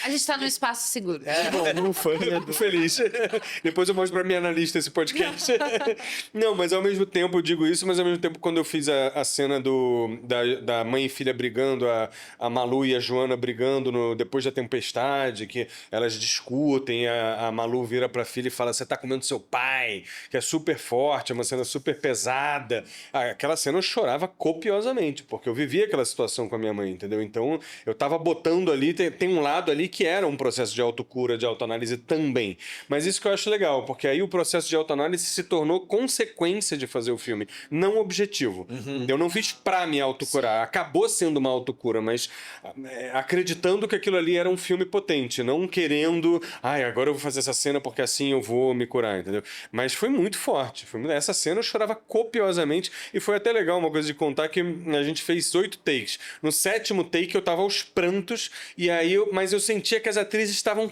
A gente tá num espaço seguro. Bom, fico feliz. Depois eu mostro pra minha analista esse podcast. Não, mas ao mesmo tempo eu digo isso, mas ao mesmo tempo quando eu fiz a cena da mãe e filha brigando, a Malu e a Joana brigando depois da tempestade, que elas discutem, a Malu vira pra filha e fala: você tá comendo seu pai, que é super forte, é uma cena super pesada. Aquela cena eu chorava copiosamente, porque eu vivia aquela situação com a minha mãe, entendeu? Então eu tava botando ali, tem um lado ali que era um processo de autocura, de autoanálise também. Mas isso que eu acho legal, porque aí o processo de autoanálise se tornou consequência de fazer o filme, não objetivo. Eu não fiz pra me autocurar, acabou sendo uma autocura, mas acreditando que aquilo ali era um filme potente, não querendo, agora eu vou fazer essa cena porque assim eu vou me curar, entendeu? Mas foi muito forte. Essa cena eu chorava copiosamente e foi até legal uma coisa de contar que a gente fez 8 takes. No 7º take eu tava aos prantos mas eu sentia que as atrizes estavam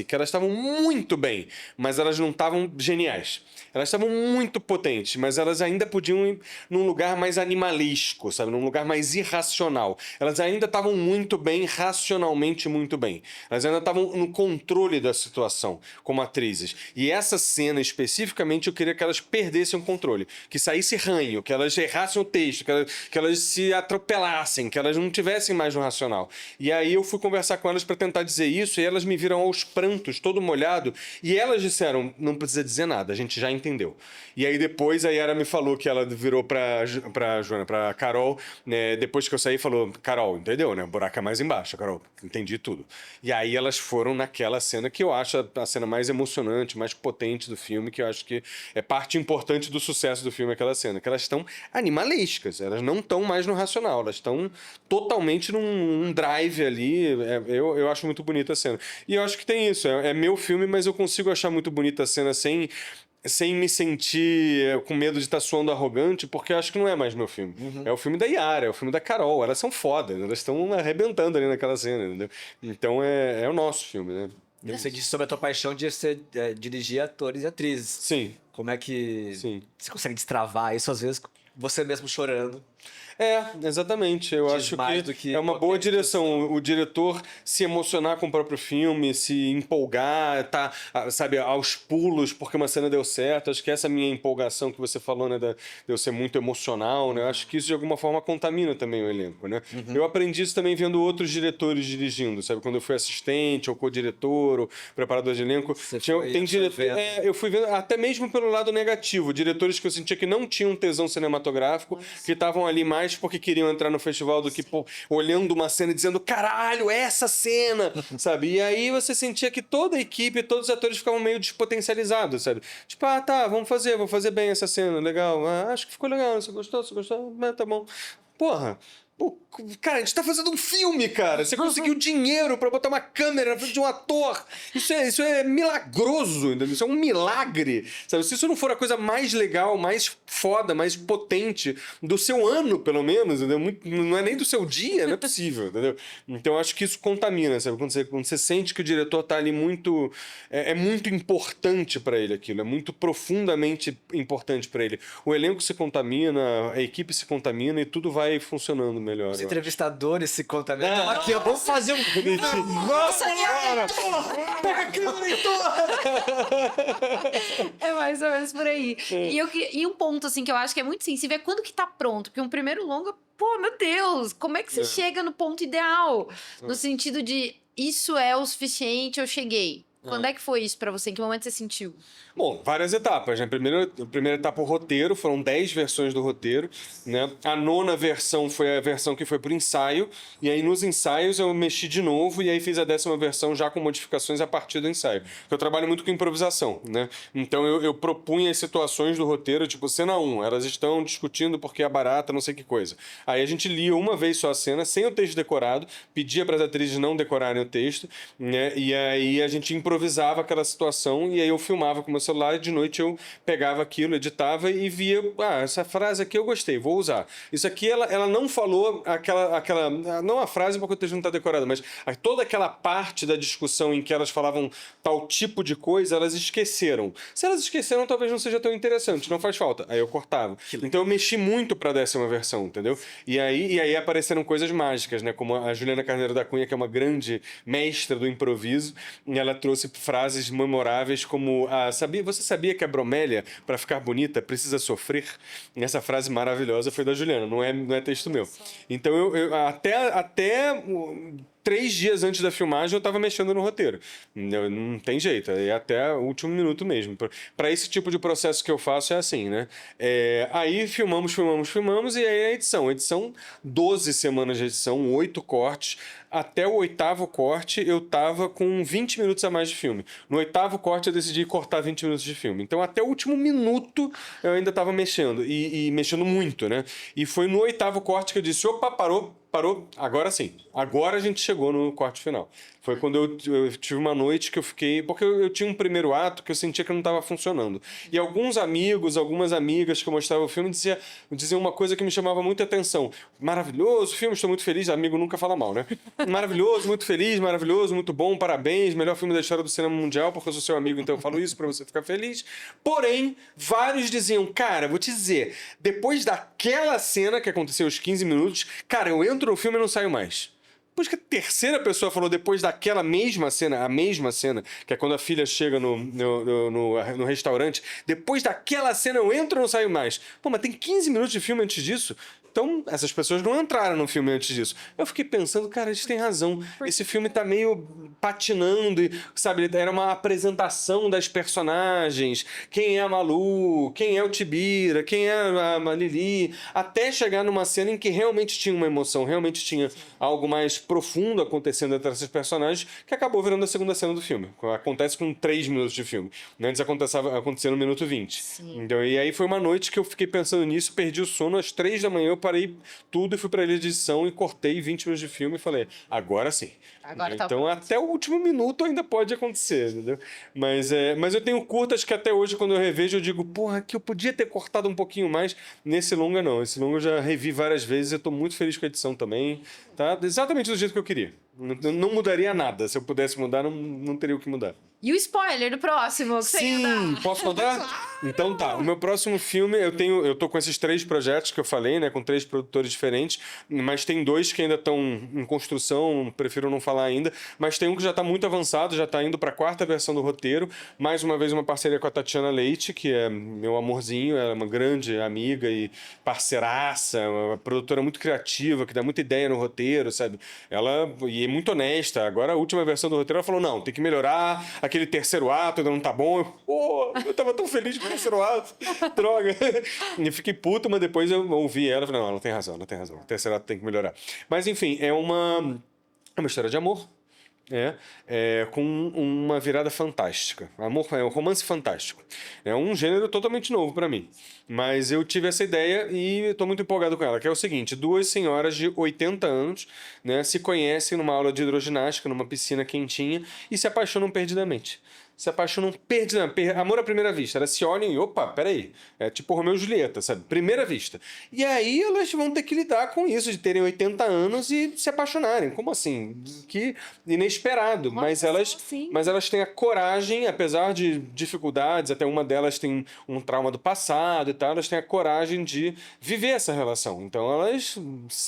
que elas estavam muito bem, mas elas não estavam geniais. Elas estavam muito potentes, mas elas ainda podiam ir num lugar mais animalesco, sabe? Num lugar mais irracional. Elas ainda estavam muito bem, racionalmente muito bem. Elas ainda estavam no controle da situação, como atrizes. E essa cena, especificamente, eu queria que elas perdessem o controle. Que saísse ranho, que elas errassem o texto, que elas se atropelassem, que elas não tivessem mais no racional. E aí eu fui conversar com elas para tentar dizer isso, e elas me viram aos prantos, todo molhado, e elas disseram: não precisa dizer nada, a gente já entendeu. E aí depois a Yara me falou que ela virou pra Joana, pra Carol, né, depois que eu saí, falou: Carol, entendeu, né? O buraco é mais embaixo, Carol, entendi tudo. E aí elas foram naquela cena que eu acho a cena mais emocionante, mais potente do filme, que eu acho que é parte importante do sucesso do filme, aquela cena, que elas estão animalescas, elas não estão mais no racional, elas estão totalmente num drive ali. Eu acho muito bonita a cena. E eu acho que tem isso, é meu filme, mas eu consigo achar muito bonita a cena sem me sentir com medo de estar soando arrogante, porque eu acho que não é mais meu filme. É o filme da Yara, é o filme da Carol. Elas são fodas, elas estão arrebentando ali naquela cena, entendeu? Então é o nosso filme, né? E você disse sobre a tua paixão de dirigir atores e atrizes. Sim. Como é que Sim. você consegue destravar isso, às vezes, você mesmo chorando? Exatamente. Eu acho que é uma boa direção. O diretor se emocionar com o próprio filme, se empolgar, sabe, aos pulos porque uma cena deu certo. Acho que essa minha empolgação que você falou, né, de eu ser muito emocional, né? Acho que isso de alguma forma contamina também o elenco, né? Eu aprendi isso também vendo outros diretores dirigindo, sabe? Quando eu fui assistente, ou co-diretor, ou preparador de elenco. Tem diretor. Eu fui vendo, até mesmo pelo lado negativo, diretores que eu sentia que não tinham tesão cinematográfico, que estavam ali mais porque queriam entrar no festival do que olhando uma cena e dizendo: caralho, essa cena, sabe? E aí você sentia que toda a equipe, todos os atores ficavam meio despotencializados, sabe? Tipo, vou fazer bem essa cena, legal. Acho que ficou legal, você gostou? Tá bom. Porra. Cara, a gente tá fazendo um filme, cara. Você conseguiu dinheiro pra botar uma câmera na frente de um ator. Isso é milagroso, entendeu? Isso é um milagre, sabe? Se isso não for a coisa mais legal, mais foda, mais potente do seu ano, pelo menos, entendeu? Não é nem do seu dia, não é possível, entendeu? Então eu acho que isso contamina, sabe? Quando você sente que o diretor tá ali muito... É muito importante pra ele aquilo, é muito profundamente importante pra ele. O elenco se contamina, a equipe se contamina e tudo vai funcionando melhor. Os entrevistadores se contaminam. Aqui, vamos fazer um... Nossa, pega a câmera e é mais ou menos por aí. E um ponto, assim, que eu acho que é muito sensível é quando que tá pronto. Porque um primeiro longa, meu Deus, como é que você chega no ponto ideal? No sentido de, isso é o suficiente, eu cheguei. Quando é que foi isso pra você? Em que momento você sentiu? Bom, várias etapas, né? A primeira etapa, o roteiro, foram 10 versões do roteiro, né? A 9ª versão foi a versão que foi pro ensaio, e aí nos ensaios eu mexi de novo, e aí fiz a 10ª versão já com modificações a partir do ensaio. Eu trabalho muito com improvisação, né? Então eu propunha as situações do roteiro, tipo, cena 1, elas estão discutindo porque é barata, não sei que coisa. Aí a gente lia uma vez só a cena, sem o texto decorado, pedia para as atrizes não decorarem o texto, né? E aí a gente improvisava aquela situação, e aí eu filmava com o meu celular, e de noite eu pegava aquilo, editava e via, essa frase aqui eu gostei, vou usar. Isso aqui ela não falou aquela não a frase porque o texto não está decorado, mas toda aquela parte da discussão em que elas falavam tal tipo de coisa, elas esqueceram. Se elas esqueceram, talvez não seja tão interessante, não faz falta. Aí eu cortava. Então eu mexi muito para a 10ª versão, entendeu? E aí apareceram coisas mágicas, né? Como a Juliana Carneiro da Cunha, que é uma grande mestra do improviso, e ela trouxe frases memoráveis como você sabia que a bromélia, para ficar bonita, precisa sofrer? E essa frase maravilhosa foi da Juliana, não é texto meu. Então eu até 3 dias antes da filmagem eu tava mexendo no roteiro. Não tem jeito, é até o último minuto mesmo. Para esse tipo de processo que eu faço é assim, né? Aí filmamos, e aí a edição, 12 semanas de edição, 8 cortes. Até o 8º corte eu tava com 20 minutos a mais de filme. No 8º corte eu decidi cortar 20 minutos de filme. Então até o último minuto eu ainda tava mexendo, e mexendo muito, né? E foi no 8º corte que eu disse, opa, parou, agora sim. Agora a gente chegou no corte final. Foi quando eu tive uma noite que eu fiquei... Porque eu tinha um primeiro ato que eu sentia que não estava funcionando. E alguns amigos, algumas amigas que eu mostrava o filme diziam uma coisa que me chamava muita atenção. Maravilhoso filme, estou muito feliz. Amigo nunca fala mal, né? Maravilhoso, muito feliz, maravilhoso, muito bom, parabéns. Melhor filme da história do cinema mundial, porque eu sou seu amigo, então eu falo isso para você ficar feliz. Porém, vários diziam, cara, vou te dizer, depois daquela cena que aconteceu aos 15 minutos, cara, eu entro no filme e não saio mais. Depois que a terceira pessoa falou, depois daquela mesma cena, a mesma cena, que é quando a filha chega no restaurante, depois daquela cena eu entro e não saio mais. Pô, mas tem 15 minutos de filme antes disso? Então, essas pessoas não entraram no filme antes disso. Eu fiquei pensando, cara, eles têm razão. Esse filme tá meio patinando, sabe? Era uma apresentação das personagens. Quem é a Malu, quem é o Tibira, quem é a Lili. Até chegar numa cena em que realmente tinha uma emoção, realmente tinha algo mais profundo acontecendo entre esses personagens, que acabou virando a segunda cena do filme. Acontece com 3 minutos de filme. Antes acontecia no minuto 20. Então, e aí foi uma noite que eu fiquei pensando nisso, perdi o sono, às 3 da manhã eu parei tudo e fui pra edição e cortei 20 minutos de filme e falei, agora sim. Então até o último minuto ainda pode acontecer, entendeu? Mas eu tenho curtas que até hoje, quando eu revejo, eu digo, porra, que eu podia ter cortado um pouquinho mais. Nesse longa não, esse longa eu já revi várias vezes, eu tô muito feliz com a edição também, tá? Exatamente do jeito que eu queria. Não mudaria nada, se eu pudesse mudar, não teria o que mudar. E o spoiler do próximo? Sim, posso contar? Então tá, o meu próximo filme, eu tô com esses 3 projetos que eu falei, né, com 3 produtores diferentes, mas tem 2 que ainda estão em construção, prefiro não falar ainda, mas tem um que já tá muito avançado, já tá indo pra 4ª versão do roteiro, mais uma vez uma parceria com a Tatiana Leite, que é meu amorzinho, ela é uma grande amiga e parceiraça, uma produtora muito criativa, que dá muita ideia no roteiro, sabe? Ela e é muito honesta. Agora a última versão do roteiro ela falou, não, tem que melhorar, aquele terceiro ato ainda não tá bom. Eu tava tão feliz com o terceiro ato. Droga. E fiquei puto, mas depois eu ouvi ela e falei, não, ela tem razão. O terceiro ato tem que melhorar. Mas enfim, é uma história de amor. Com uma virada fantástica. Amor é um romance fantástico. É um gênero totalmente novo para mim. Mas eu tive essa ideia e estou muito empolgado com ela, que é o seguinte, 2 senhoras de 80 anos, né, se conhecem numa aula de hidroginástica, numa piscina quentinha, e se apaixonam perdidamente. Se apaixonam perdidamente. Amor à primeira vista. Elas se olham e, opa, peraí. É tipo Romeu e Julieta, sabe? Primeira vista. E aí elas vão ter que lidar com isso, de terem 80 anos e se apaixonarem. Como assim? Que inesperado. Mas elas têm a coragem, apesar de dificuldades, até uma delas tem um trauma do passado e tal, elas têm a coragem de viver essa relação. Então elas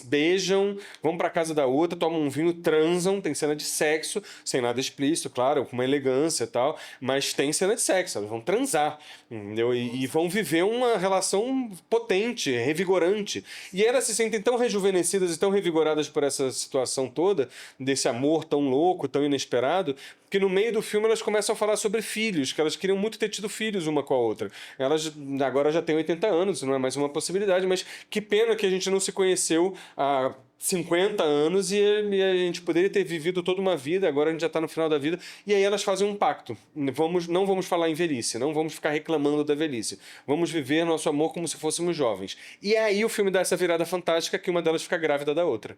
beijam, vão pra casa da outra, tomam um vinho, transam, tem cena de sexo, sem nada explícito, claro, com uma elegância e tal. mas tem cena de sexo, elas vão transar, entendeu? E vão viver uma relação potente, revigorante. E elas se sentem tão rejuvenescidas e tão revigoradas por essa situação toda, desse amor tão louco, tão inesperado, que no meio do filme elas começam a falar sobre filhos, que elas queriam muito ter tido filhos uma com a outra. Elas agora já têm 80 anos, não é mais uma possibilidade, mas que pena que a gente não se conheceu há 50 anos e a gente poderia ter vivido toda uma vida, agora a gente já está no final da vida, e aí elas fazem um pacto. Não vamos falar em velhice, não vamos ficar reclamando da velhice. Vamos viver nosso amor como se fôssemos jovens. E aí o filme dá essa virada fantástica que uma delas fica grávida da outra.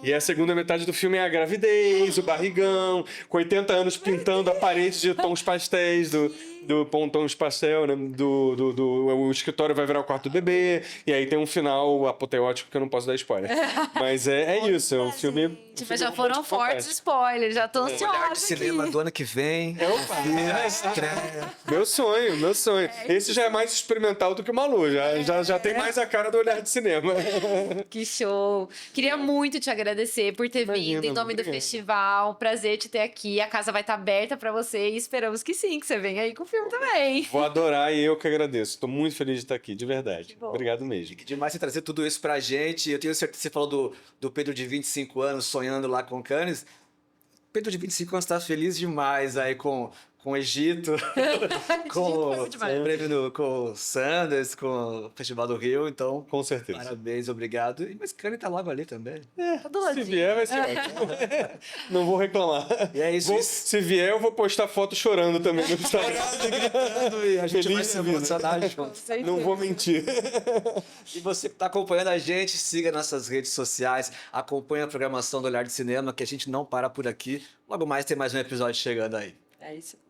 E a segunda metade do filme é a gravidez, o barrigão, com 80 anos pintando a parede de tons pastéis do tons pastel, né? O escritório vai virar o quarto do bebê, e aí tem um final apoteótico que eu não posso dar spoiler. Mas é isso, é um filme. Tipo, já foram fortes spoilers, já tô ansiosa. Olhar de cinema aqui. do ano que vem. Meu sonho. Esse já é mais experimental do que o Malu, já tem mais a cara do Olhar de Cinema. Que show! Queria muito te agradecer por ter Imagina, vindo em nome do obrigado. festival. Prazer te ter aqui. A casa vai estar aberta pra você e esperamos que sim, que você venha aí com o filme também. Vou adorar e eu que agradeço. Estou muito feliz de estar aqui, de verdade. bom. Obrigado mesmo. Que demais você trazer tudo isso pra gente. Eu tenho certeza que você falou do Pedro de 25 anos sonhando lá com Cannes. Pedro de 25 anos tá feliz demais aí com o Egito, com demais. o prêmio com o Sanders, com o Festival do Rio. Então, Com certeza. parabéns, obrigado. Mas Cannes tá logo ali também. Tá do Se ladinho. vier, vai ser ótimo. Não vou reclamar. E é isso. Se vier, eu vou postar foto chorando também no Instagram. E a gente Feliz vai se da vida. emocionar junto. Não vou mentir. E você que está acompanhando a gente, siga nossas redes sociais, acompanhe a programação do Olhar de Cinema, que a gente não para por aqui. Logo mais tem mais um episódio chegando aí. É isso.